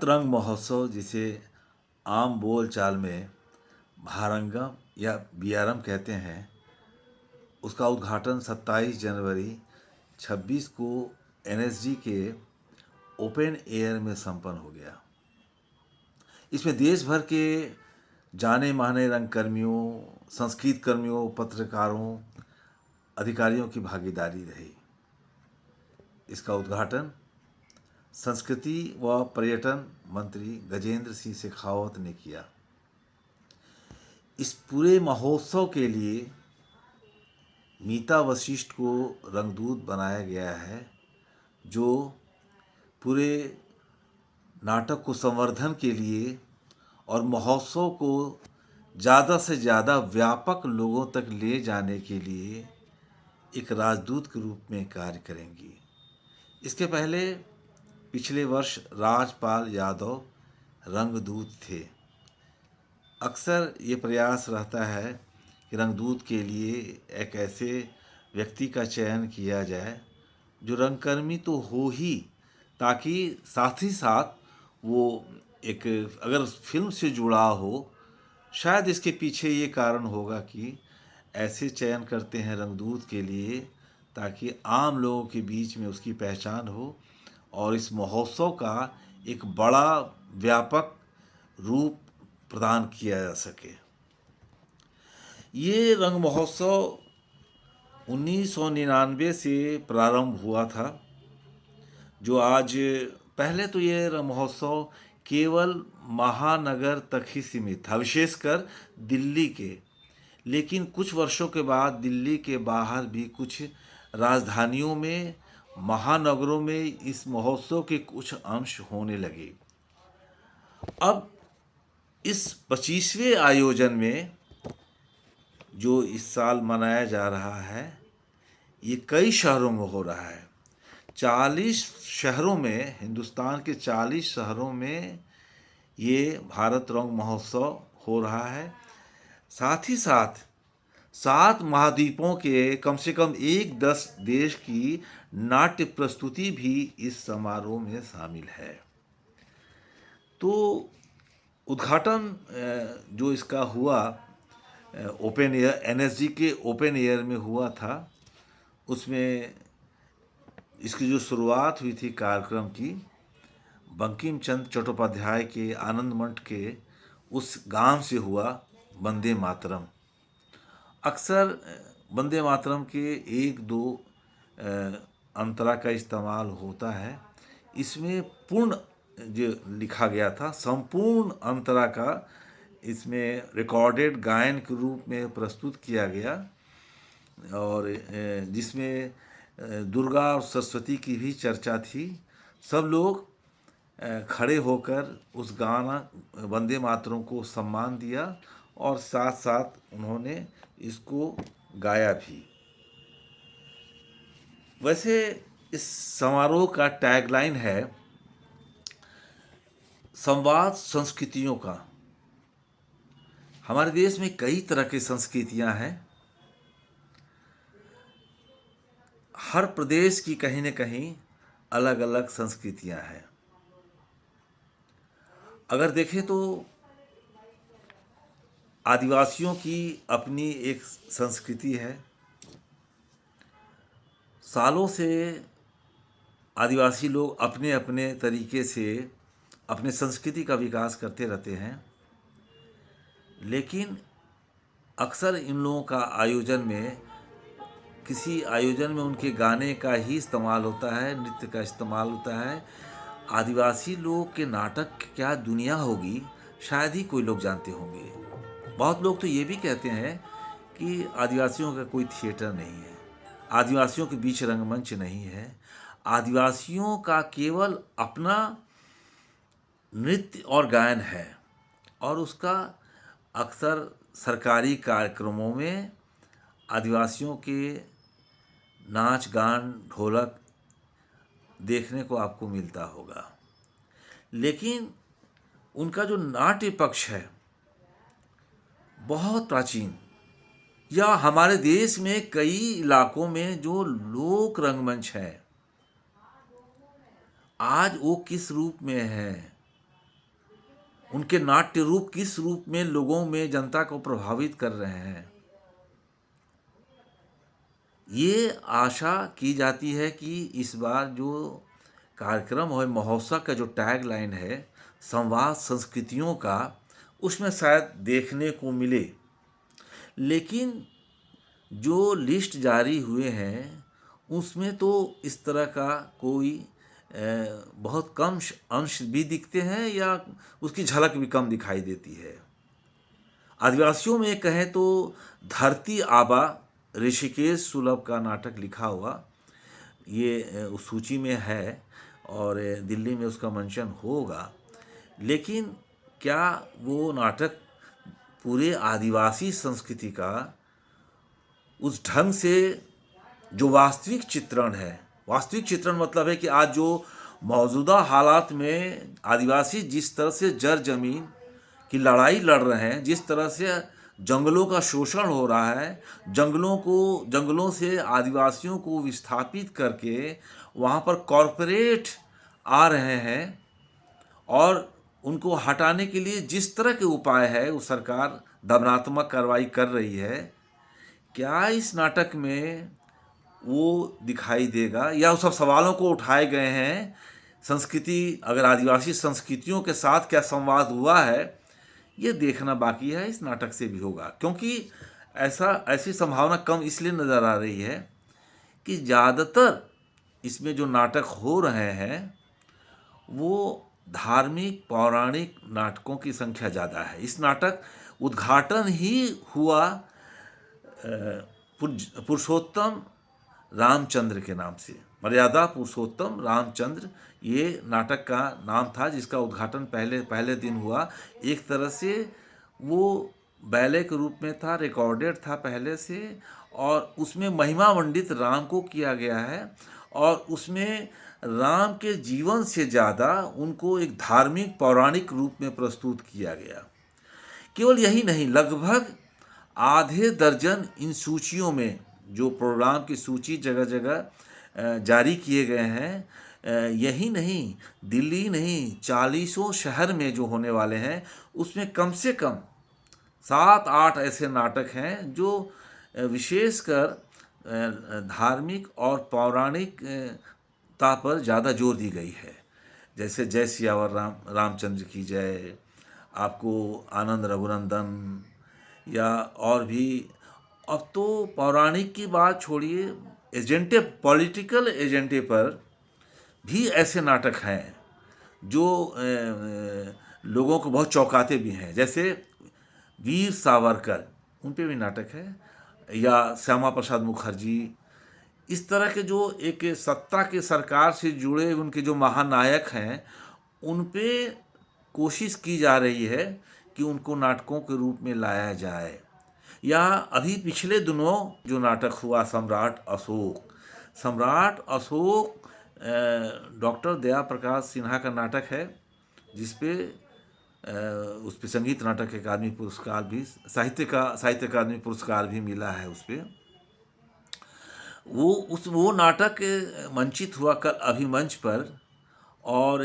भारत रंग महोत्सव, जिसे आम बोल चाल में भारंगम या बियारम कहते हैं, उसका उद्घाटन 27 जनवरी 26 को एनएसजी के ओपन एयर में संपन्न हो गया। इसमें देश भर के जाने माने रंगकर्मियों, संस्कृत कर्मियों, पत्रकारों, अधिकारियों की भागीदारी रही। इसका उद्घाटन संस्कृति व पर्यटन मंत्री गजेंद्र सिंह शेखावत ने किया। इस पूरे महोत्सव के लिए मीता वशिष्ठ को रंगदूत बनाया गया है, जो पूरे नाटक को संवर्धन के लिए और महोत्सव को ज़्यादा से ज़्यादा व्यापक लोगों तक ले जाने के लिए एक राजदूत के रूप में कार्य करेंगी। इसके पहले पिछले वर्ष राजपाल यादव रंगदूत थे। अक्सर ये प्रयास रहता है कि रंगदूत के लिए एक ऐसे व्यक्ति का चयन किया जाए जो रंगकर्मी तो हो ही, ताकि साथ ही साथ वो एक अगर फिल्म से जुड़ा हो। शायद इसके पीछे ये कारण होगा कि ऐसे चयन करते हैं रंगदूत के लिए ताकि आम लोगों के बीच में उसकी पहचान हो और इस महोत्सव का एक बड़ा व्यापक रूप प्रदान किया जा सके। ये रंग महोत्सव 1999 से प्रारंभ हुआ था, जो आज पहले तो ये रंग महोत्सव केवल महानगर तक ही सीमित था, विशेषकर दिल्ली के। लेकिन कुछ वर्षों के बाद दिल्ली के बाहर भी कुछ राजधानियों में, महानगरों में इस महोत्सव के कुछ अंश होने लगे। अब इस 25वें आयोजन में जो इस साल मनाया जा रहा है, ये कई शहरों में हो रहा है। 40 शहरों में, हिंदुस्तान के 40 शहरों में ये भारत रंग महोत्सव हो रहा है। साथ ही साथ 7 महाद्वीपों के कम से कम 10 देश की नाट्य प्रस्तुति भी इस समारोह में शामिल है। तो उद्घाटन जो इसका हुआ ओपन एयर, एनएसजी के ओपन एयर में हुआ था, उसमें इसकी जो शुरुआत हुई थी कार्यक्रम की, बंकिम चंद्र चट्टोपाध्याय के आनंद मठ के उस गान से हुआ, वंदे मातरम। अक्सर वंदे मातरम के 1-2 अंतरा का इस्तेमाल होता है। इसमें पूर्ण जो लिखा गया था, संपूर्ण अंतरा का इसमें रिकॉर्डेड गायन के रूप में प्रस्तुत किया गया, और जिसमें दुर्गा और सरस्वती की भी चर्चा थी। सब लोग खड़े होकर उस गाना वंदे मातरम को सम्मान दिया और साथ साथ उन्होंने इसको गाया भी। वैसे इस समारोह का टैगलाइन है संवाद संस्कृतियों का। हमारे देश में कई तरह की संस्कृतियां हैं। हर प्रदेश की कहीं न कहीं अलग अलग संस्कृतियां हैं। अगर देखें तो आदिवासियों की अपनी एक संस्कृति है। सालों से आदिवासी लोग अपने अपने तरीके से अपने संस्कृति का विकास करते रहते हैं। लेकिन अक्सर इन लोगों का आयोजन में, किसी आयोजन में उनके गाने का ही इस्तेमाल होता है, नृत्य का इस्तेमाल होता है। आदिवासी लोग के नाटक क्या दुनिया होगी, शायद ही कोई लोग जानते होंगे। बहुत लोग तो ये भी कहते हैं कि आदिवासियों का कोई थिएटर नहीं है, आदिवासियों के बीच रंगमंच नहीं है। आदिवासियों का केवल अपना नृत्य और गायन है, और उसका अक्सर सरकारी कार्यक्रमों में आदिवासियों के नाच गान, ढोलक देखने को आपको मिलता होगा। लेकिन उनका जो नाट्य पक्ष है बहुत प्राचीन, या हमारे देश में कई इलाकों में जो लोक रंगमंच है, आज वो किस रूप में है, उनके नाट्य रूप किस रूप में लोगों में, जनता को प्रभावित कर रहे हैं। ये आशा की जाती है कि इस बार जो कार्यक्रम और महोत्सव का जो टैग लाइन है, संवाद संस्कृतियों का, उसमें शायद देखने को मिले। लेकिन जो लिस्ट जारी हुए हैं उसमें तो इस तरह का कोई बहुत कम अंश भी दिखते हैं या उसकी झलक भी कम दिखाई देती है। आदिवासियों में कहें तो धरती आबा ऋषिकेश सुलभ का नाटक लिखा हुआ ये उस सूची में है और दिल्ली में उसका मेंशन होगा। लेकिन क्या वो नाटक पूरे आदिवासी संस्कृति का उस ढंग से जो वास्तविक चित्रण है, वास्तविक चित्रण मतलब है कि आज जो मौजूदा हालात में आदिवासी जिस तरह से जर जमीन की लड़ाई लड़ रहे हैं, जिस तरह से जंगलों का शोषण हो रहा है, जंगलों से आदिवासियों को विस्थापित करके वहाँ पर कॉरपोरेट आ रहे हैं और उनको हटाने के लिए जिस तरह के उपाय है वो सरकार दमनात्मक कार्रवाई कर रही है, क्या इस नाटक में वो दिखाई देगा या उस सब सवालों को उठाए गए हैं। संस्कृति, अगर आदिवासी संस्कृतियों के साथ क्या संवाद हुआ है, ये देखना बाकी है। इस नाटक से भी होगा, क्योंकि ऐसी संभावना कम इसलिए नज़र आ रही है कि ज़्यादातर इसमें जो नाटक हो रहे हैं वो धार्मिक पौराणिक नाटकों की संख्या ज़्यादा है। इस नाटक उद्घाटन ही हुआ पुरुषोत्तम रामचंद्र के नाम से, मर्यादा पुरुषोत्तम रामचंद्र ये नाटक का नाम था, जिसका उद्घाटन पहले दिन हुआ। एक तरह से वो बैले के रूप में था, रिकॉर्डेड था पहले से, और उसमें महिमा मंडित राम को किया गया है और उसमें राम के जीवन से ज़्यादा उनको एक धार्मिक पौराणिक रूप में प्रस्तुत किया गया। केवल यही नहीं, लगभग आधे दर्जन इन सूचियों में, जो प्रोग्राम की सूची जगह जगह जारी किए गए हैं, यही नहीं, दिल्ली नहीं, 40 शहर में जो होने वाले हैं उसमें कम से कम 7-8 ऐसे नाटक हैं जो विशेषकर धार्मिक और पौराणिकता पर ज़्यादा जोर दी गई है। जैसे जय सियावर रामचंद्र की जय, आपको आनंद रघुनंदन, या और भी। अब तो पौराणिक की बात छोड़िए, पॉलिटिकल एजेंडे पर भी ऐसे नाटक हैं जो लोगों को बहुत चौंकाते भी हैं। जैसे वीर सावरकर, उन पे भी नाटक है, या श्यामा प्रसाद मुखर्जी। इस तरह के जो एक सत्ता के सरकार से जुड़े उनके जो महानायक हैं, उन पे कोशिश की जा रही है कि उनको नाटकों के रूप में लाया जाए। या अभी पिछले दिनों जो नाटक हुआ सम्राट अशोक डॉक्टर दया प्रकाश सिन्हा का नाटक है, जिसपे उस पे संगीत नाटक अकादमी पुरस्कार भी, साहित्य अकादमी पुरस्कार भी मिला है उस पे। वो नाटक मंचित हुआ कल अभिमंच पर, और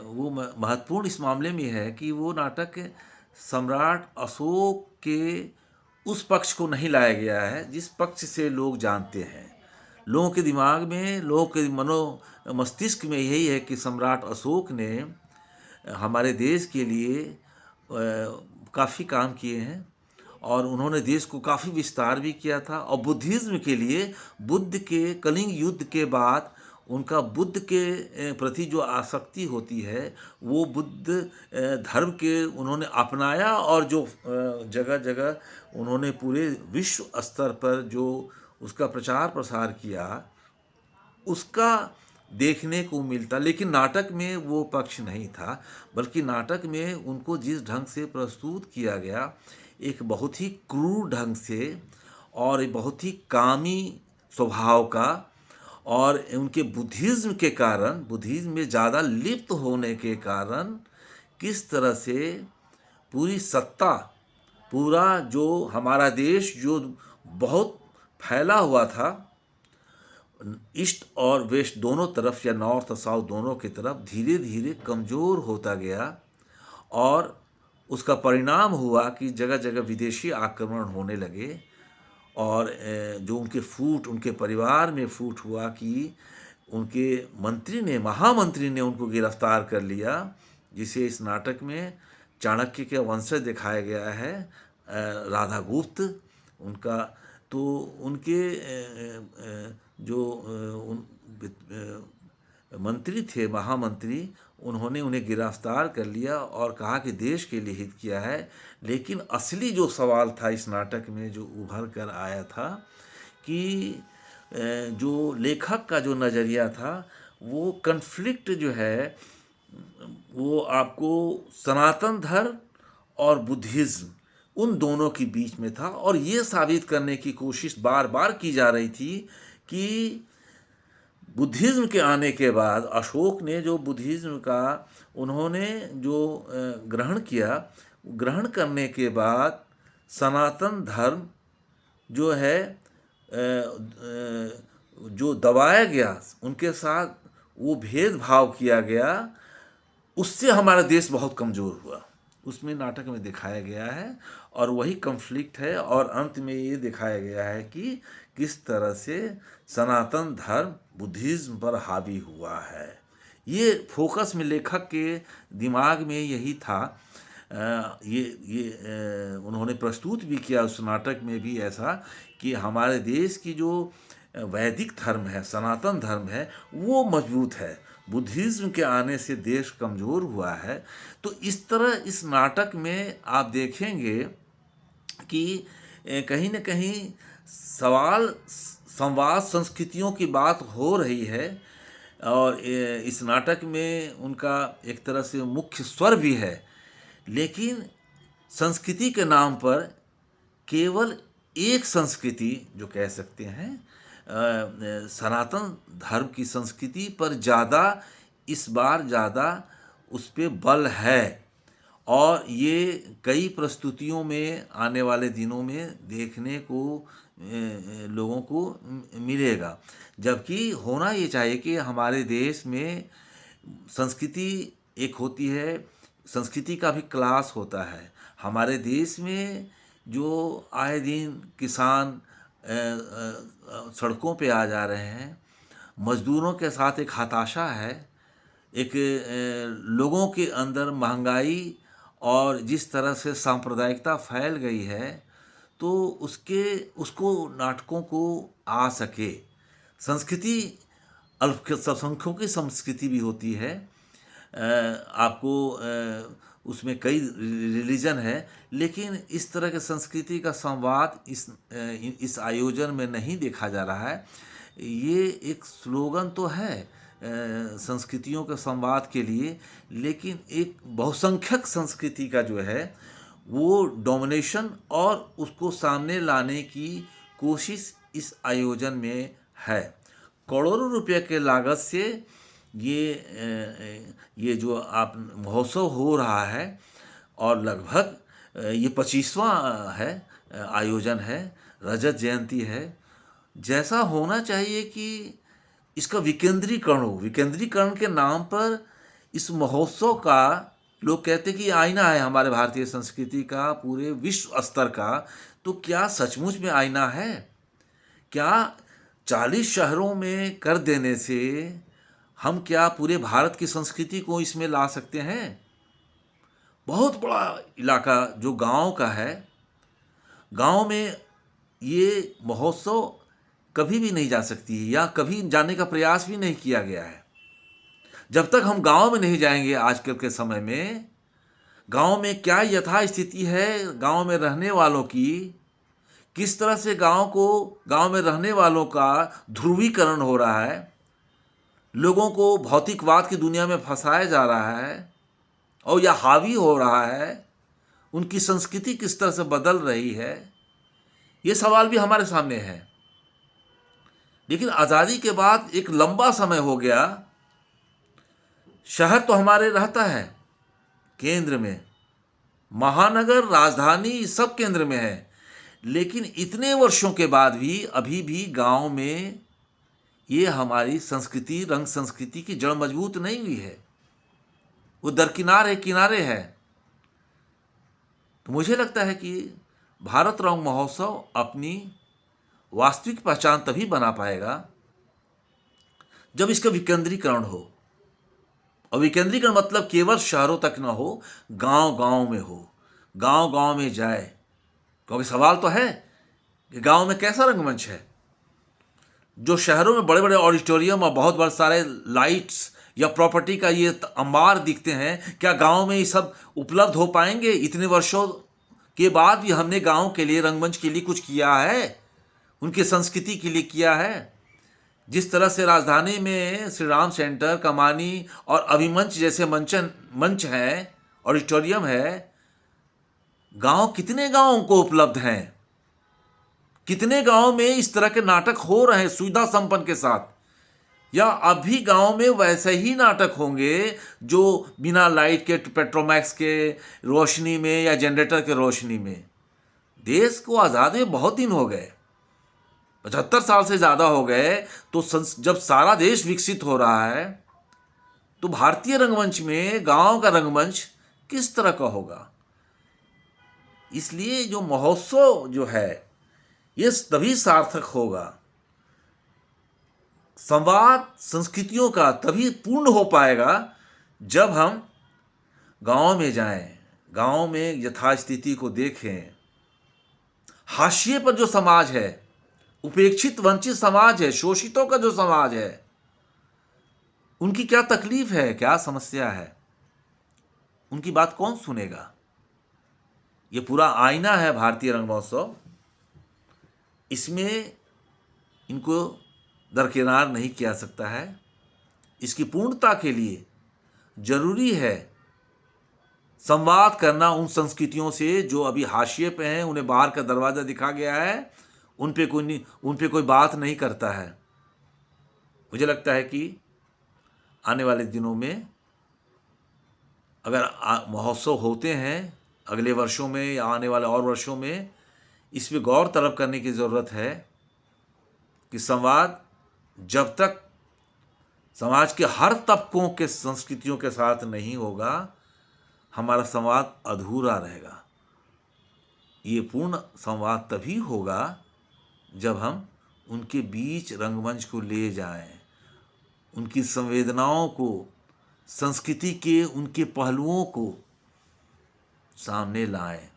वो महत्वपूर्ण इस मामले में है कि वो नाटक सम्राट अशोक के उस पक्ष को नहीं लाया गया है जिस पक्ष से लोग जानते हैं। लोगों के दिमाग में, लोगों के मस्तिष्क में यही है कि सम्राट अशोक ने हमारे देश के लिए काफ़ी काम किए हैं और उन्होंने देश को काफ़ी विस्तार भी किया था। और बुद्धिज़्म के लिए, बुद्ध के कलिंग युद्ध के बाद उनका बुद्ध के प्रति जो आसक्ति होती है, वो बुद्ध धर्म के उन्होंने अपनाया, और जो जगह जगह उन्होंने पूरे विश्व स्तर पर जो उसका प्रचार प्रसार किया, उसका देखने को मिलता। लेकिन नाटक में वो पक्ष नहीं था, बल्कि नाटक में उनको जिस ढंग से प्रस्तुत किया गया, एक बहुत ही क्रूर ढंग से और एक बहुत ही कामी स्वभाव का, और उनके बुद्धिज़्म के कारण, बुद्धिज़्म में ज़्यादा लिप्त होने के कारण, किस तरह से पूरी सत्ता, पूरा जो हमारा देश जो बहुत फैला हुआ था, ईस्ट और वेस्ट दोनों तरफ, या नॉर्थ और साउथ दोनों की तरफ, धीरे धीरे कमज़ोर होता गया और उसका परिणाम हुआ कि जगह जगह विदेशी आक्रमण होने लगे और जो उनके परिवार में फूट हुआ कि उनके महामंत्री ने उनको गिरफ्तार कर लिया, जिसे इस नाटक में चाणक्य के वंशज दिखाया गया है, राधागुप्त उनका। तो उनके जो मंत्री थे, महामंत्री, उन्होंने उन्हें गिरफ्तार कर लिया और कहा कि देश के लिए हित किया है। लेकिन असली जो सवाल था इस नाटक में जो उभर कर आया था कि जो लेखक का जो नज़रिया था वो कन्फ्लिक्ट जो है वो आपको सनातन धर्म और बुद्धिज़्म उन दोनों के बीच में था, और ये साबित करने की कोशिश बार बार की जा रही थी कि बुद्धिज़्म के आने के बाद अशोक ने जो बुद्धिज़्म का उन्होंने जो ग्रहण किया, ग्रहण करने के बाद सनातन धर्म जो है जो दबाया गया, उनके साथ वो भेदभाव किया गया, उससे हमारा देश बहुत कमज़ोर हुआ। उसमें नाटक में दिखाया गया है और वही कन्फ्लिक्ट है, और अंत में ये दिखाया गया है कि किस तरह से सनातन धर्म बुद्धिज़्म पर हावी हुआ है। ये फोकस में लेखक के दिमाग में यही था। उन्होंने प्रस्तुत भी किया उस नाटक में भी ऐसा कि हमारे देश की जो वैदिक धर्म है, सनातन धर्म है, वो मजबूत है, बुद्धिज़्म के आने से देश कमज़ोर हुआ है। तो इस तरह इस नाटक में आप देखेंगे कि कहीं न कहीं संवाद संस्कृतियों की बात हो रही है, और इस नाटक में उनका एक तरह से मुख्य स्वर भी है। लेकिन संस्कृति के नाम पर केवल एक संस्कृति जो कह सकते हैं सनातन धर्म की संस्कृति पर इस बार ज़्यादा उस पर बल है, और ये कई प्रस्तुतियों में आने वाले दिनों में देखने को लोगों को मिलेगा। जबकि होना ये चाहिए कि हमारे देश में संस्कृति एक होती है, संस्कृति का भी क्लास होता है। हमारे देश में जो आए दिन किसान सड़कों पे आ जा रहे हैं, मज़दूरों के साथ एक हताशा है, एक लोगों के अंदर महंगाई और जिस तरह से सांप्रदायिकता फैल गई है, तो उसको नाटकों को आ सके। संस्कृति अल्पसंख्यकों की संस्कृति भी होती है, आपको उसमें कई रिलीजन है, लेकिन इस तरह के संस्कृति का संवाद इस आयोजन में नहीं देखा जा रहा है। ये एक स्लोगन तो है संस्कृतियों के संवाद के लिए, लेकिन एक बहुसंख्यक संस्कृति का जो है वो डोमिनेशन और उसको सामने लाने की कोशिश इस आयोजन में है। करोड़ों रुपए के लागत से ये जो आप महोत्सव हो रहा है, और लगभग ये 25वां है आयोजन है, रजत जयंती है। जैसा होना चाहिए कि इसका विकेंद्रीकरण हो। विकेंद्रीकरण के नाम पर इस महोत्सव का लोग कहते कि आईना है हमारे भारतीय संस्कृति का, पूरे विश्व स्तर का। तो क्या सचमुच में आईना है? क्या 40 शहरों में कर देने से हम क्या पूरे भारत की संस्कृति को इसमें ला सकते हैं? बहुत बड़ा इलाका जो गांव का है, गांव में ये महोत्सव कभी भी नहीं जा सकती है, या कभी जाने का प्रयास भी नहीं किया गया है। जब तक हम गांव में नहीं जाएंगे, आजकल के समय में गांव में क्या यथा स्थिति है, गांव में रहने वालों की, किस तरह से गांव में रहने वालों का ध्रुवीकरण हो रहा है, लोगों को भौतिकवाद की दुनिया में फंसाया जा रहा है और या हावी हो रहा है, उनकी संस्कृति किस तरह से बदल रही है, ये सवाल भी हमारे सामने है। लेकिन आज़ादी के बाद एक लंबा समय हो गया, शहर तो हमारे रहता है केंद्र में, महानगर, राजधानी सब केंद्र में है, लेकिन इतने वर्षों के बाद भी अभी भी गांव में ये हमारी संस्कृति, रंग संस्कृति की जड़ मजबूत नहीं हुई है, वो दरकिनार है, किनारे है। तो मुझे लगता है कि भारत रंग महोत्सव अपनी वास्तविक पहचान तभी बना पाएगा जब इसका विकेंद्रीकरण हो। और विकेंद्रीकरण मतलब केवल शहरों तक ना हो, गांव गांव में हो, गांव गांव में जाए। क्योंकि सवाल तो है कि गांव में कैसा रंगमंच है। जो शहरों में बड़े बड़े ऑडिटोरियम और बहुत बड़े सारे लाइट्स या प्रॉपर्टी का ये अंबार दिखते हैं, क्या गांव में ये सब उपलब्ध हो पाएंगे? इतने वर्षों के बाद भी हमने गांव के लिए, रंगमंच के लिए कुछ किया है, उनकी संस्कृति के लिए किया है? जिस तरह से राजधानी में श्री राम सेंटर, कमानी और अभिमंच जैसे मंच हैं, ऑडिटोरियम है, गांव कितने गांवों को उपलब्ध हैं? कितने गांव में इस तरह के नाटक हो रहे हैं सुविधा संपन्न के साथ? या अभी गांव में वैसे ही नाटक होंगे जो बिना लाइट के, पेट्रोमैक्स के रोशनी में या जनरेटर के रोशनी में? देश को आज़ाद हुए बहुत दिन हो गए, 75 साल से ज़्यादा हो गए। तो जब सारा देश विकसित हो रहा है तो भारतीय रंगमंच में गांव का रंगमंच किस तरह का होगा? इसलिए जो महोत्सव जो है ये तभी सार्थक होगा, संवाद संस्कृतियों का तभी पूर्ण हो पाएगा जब हम गांव में जाएं, गांव में यथास्थिति को देखें। हाशिए पर जो समाज है, उपेक्षित वंचित समाज है, शोषितों का जो समाज है, उनकी क्या तकलीफ है, क्या समस्या है, उनकी बात कौन सुनेगा? ये पूरा आईना है भारतीय रंग महोत्सव। इसमें इनको दरकिनार नहीं किया सकता है। इसकी पूर्णता के लिए जरूरी है संवाद करना उन संस्कृतियों से जो अभी हाशिए पे हैं, उन्हें बाहर का दरवाज़ा दिखा गया है, उन पे कोई बात नहीं करता है। मुझे लगता है कि आने वाले दिनों में अगर महोत्सव होते हैं अगले वर्षों में या आने वाले और वर्षों में, इस पे गौर तलब करने की ज़रूरत है कि संवाद जब तक समाज के हर तबकों के संस्कृतियों के साथ नहीं होगा, हमारा संवाद अधूरा रहेगा। ये पूर्ण संवाद तभी होगा जब हम उनके बीच रंगमंच को ले जाएं, उनकी संवेदनाओं को, संस्कृति के उनके पहलुओं को सामने लाएं।